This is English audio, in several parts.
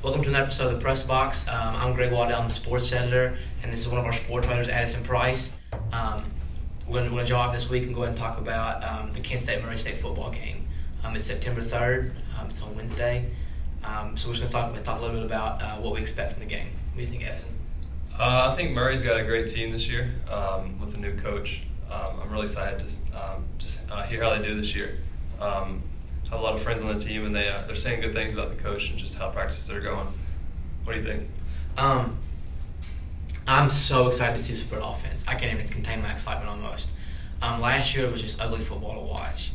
Welcome to another episode of the Press Box. I'm Greg Waddell, I'm the sports editor, and this is one of our sports writers, Addison Price. We're going to jump off this week and go ahead and talk about the Kent State-Murray State football game. It's September 3rd. It's on Wednesday. So we're just going to talk a little bit about what we expect from the game. What do you think, Addison? I think Murray's got a great team this year with a new coach. I'm really excited to hear how they do this year. I have a lot of friends on the team, and they're saying good things about the coach and just how practices are going. What do you think? I'm so excited to see the spread offense. I can't even contain my excitement almost. Last year it was just ugly football to watch.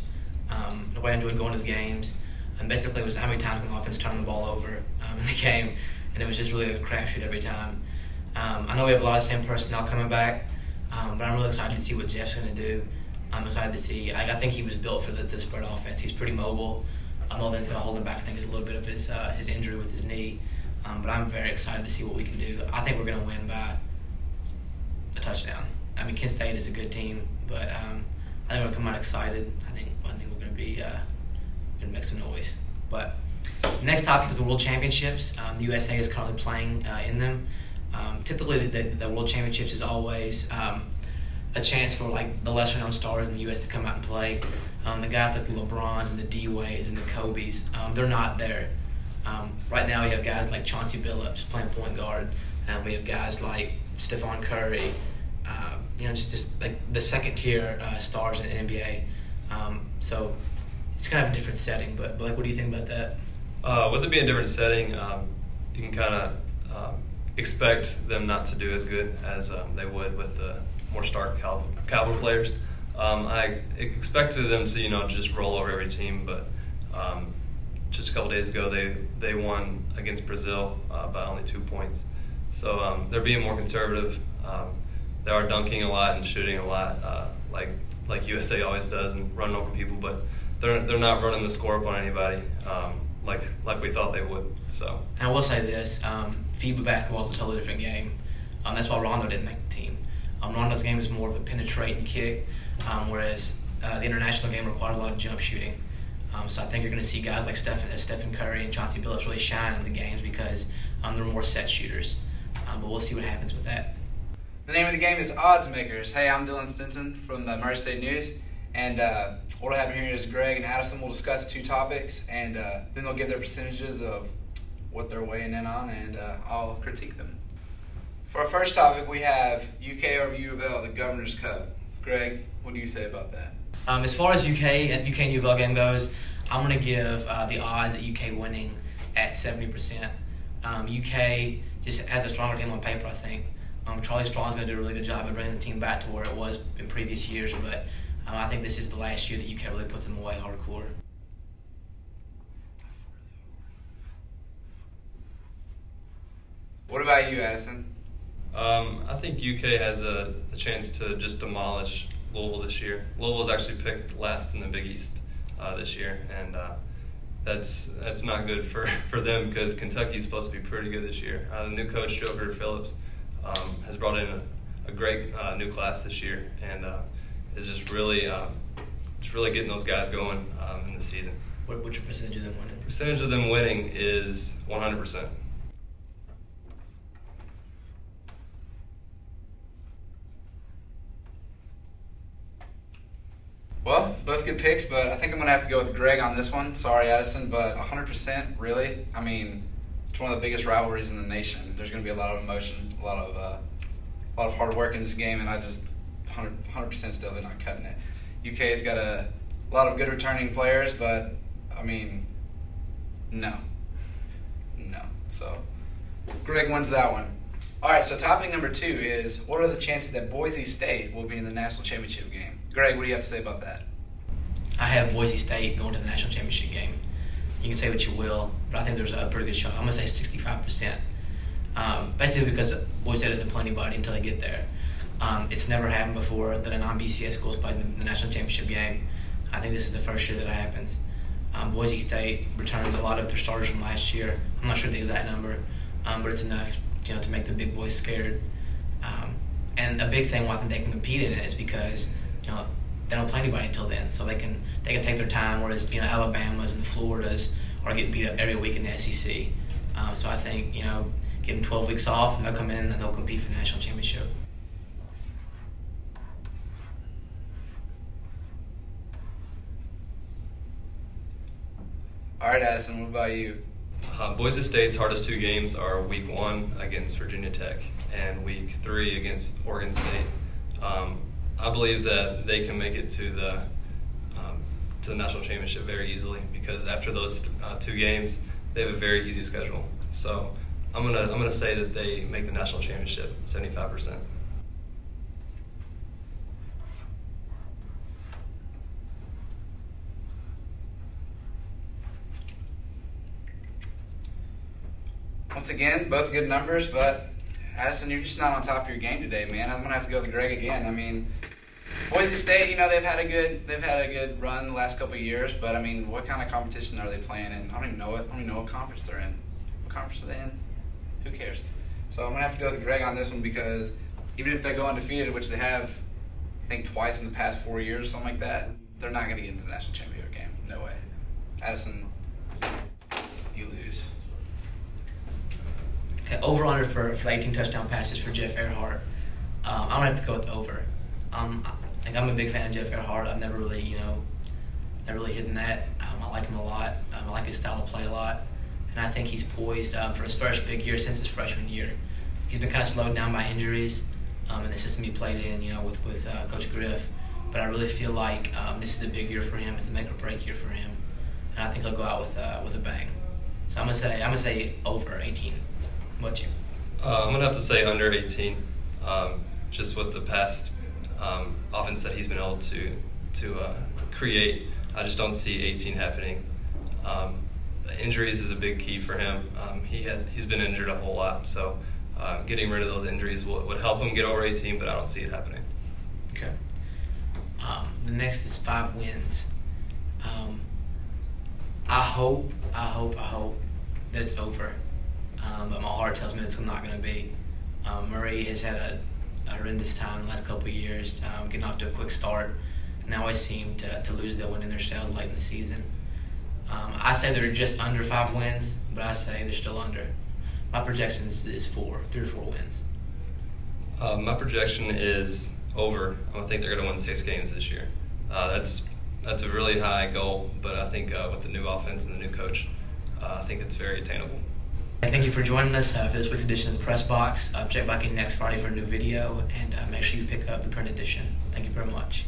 Nobody enjoyed going to the games. And basically it was how many times can the offense turn the ball over in the game. And it was just really a crapshoot every time. I know we have a lot of the same personnel coming back, but I'm really excited to see what Jeff's going to do. I'm excited to see. I think he was built for the spread offense. He's pretty mobile. The only thing's going to hold him back, I think, is a little bit of his injury with his knee. But I'm very excited to see what we can do. I think we're going to win by a touchdown. I mean, Kent State is a good team, but I think we're going to come out excited. I think we're going to be going to make some noise. But the next topic is the World Championships. The USA is currently playing in them. Typically, the World Championships is always a chance for like the lesser known stars in the U.S. to come out and play. The guys like the LeBrons and the D-Wades and the Kobes, they're not there. Right now we have guys like Chauncey Billups playing point guard. We have guys like Stephon Curry, just like the second tier stars in the NBA. So it's kind of a different setting, but like, what do you think about that? With it being a different setting, you can kind of expect them not to do as good as they would with the more star caliber players. I expected them to, just roll over every team, but just a couple days ago they won against Brazil by only 2 points. So they're being more conservative. They are dunking a lot and shooting a lot, like USA always does, and running over people. But they're not running the score up on anybody like we thought they would. So. And I will say this: FIBA basketball is a totally different game. That's why Rondo didn't make the team. Rondo's game is more of a penetrate and kick, whereas the international game requires a lot of jump shooting. So I think you're going to see guys like Stephen Curry and Chauncey Billups really shine in the games because they're more set shooters. But we'll see what happens with that. The name of the game is Odds Makers. Hey, I'm Dylan Stinson from the Murray State News. And what will happen here is Greg and Addison will discuss two topics, and then they'll give their percentages of what they're weighing in on, and I'll critique them. For our first topic, we have UK over U of L, the Governor's Cup. Greg, what do you say about that? As far as UK and U of L game goes, I'm going to give the odds at UK winning at 70%. UK just has a stronger team on paper, I think. Charlie Strong's going to do a really good job of bringing the team back to where it was in previous years, but I think this is the last year that UK really puts them away hardcore. What about you, Addison? I think UK has a chance to just demolish Louisville this year. Louisville's actually picked last in the Big East this year, and that's not good for them because Kentucky's supposed to be pretty good this year. The new coach, Joker Phillips, has brought in a great new class this year, and is just really getting those guys going in the season. What's your percentage of them winning? Percentage of them winning is 100%. Well, both good picks, but I think I'm going to have to go with Greg on this one. Sorry, Addison, but 100%, really? I mean, it's one of the biggest rivalries in the nation. There's going to be a lot of emotion, a lot of hard work in this game, and I just 100% still not cutting it. UK's got a lot of good returning players, but, I mean, no. So, Greg wins that one. All right, so topic number 2 is, what are the chances that Boise State will be in the national championship game? Greg, what do you have to say about that? I have Boise State going to the national championship game. You can say what you will, but I think there's a pretty good shot. I'm going to say 65%. Basically because Boise State doesn't play anybody until they get there. It's never happened before that a non-BCS school has played in the national championship game. I think this is the first year that it happens. Boise State returns a lot of their starters from last year. I'm not sure the exact number, but it's enough to make the big boys scared. And a big thing why I think they can compete in it is because they don't play anybody until then, so they can take their time. Whereas Alabama's and the Floridas are getting beat up every week in the SEC. So I think, give them 12 weeks off, and they'll come in and they'll compete for the national championship. All right, Addison, what about you? Boise State's hardest 2 games are Week 1 against Virginia Tech and Week 3 against Oregon State. I believe that they can make it to the national championship very easily, because after those 2 games, they have a very easy schedule. So I'm gonna say that they make the national championship 75%. Once again, both good numbers, but Addison, you're just not on top of your game today, man. I'm gonna have to go with Greg again. I mean, Boise State, they've had a good run the last couple of years, but I mean, what kind of competition are they playing in? I don't even know what conference they're in. What conference are they in? Who cares? So I'm gonna have to go with Greg on this one, because even if they go undefeated, which they have, I think twice in the past 4 years, something like that, they're not gonna get into the national championship game. No way. Addison, you lose. Okay, over/under for 18 touchdown passes for Jeff Earhart. I'm gonna have to go with over. I'm a big fan of Jeff Earhart. I've never really hidden that. I like him a lot. I like his style of play a lot, and I think he's poised for his first big year since his freshman year. He's been kind of slowed down by injuries in the system he played in, with Coach Griff. But I really feel like this is a big year for him. It's a make or break year for him, and I think he'll go out with a bang. So I'm gonna say over 18. What about you? I'm gonna have to say under 18, just with the past offense that he's been able to create. I just don't see 18 happening. Injuries is a big key for him. He's been injured a whole lot, so getting rid of those injuries would help him get over 18, but I don't see it happening. Okay. The next is 5 wins. I hope that it's over. But my heart tells me it's not going to be. Murray has had a horrendous time the last couple of years, getting off to a quick start. And they always seem to lose their wind in their sails late in the season. I say they're just under 5 wins, but I say they're still under. My projection is 3 or 4 wins. My projection is over. I think they're going to win 6 games this year. That's a really high goal, but I think with the new offense and the new coach, I think it's very attainable. Thank you for joining us for this week's edition of the Press Box. Check back in next Friday for a new video, and make sure you pick up the print edition. Thank you very much.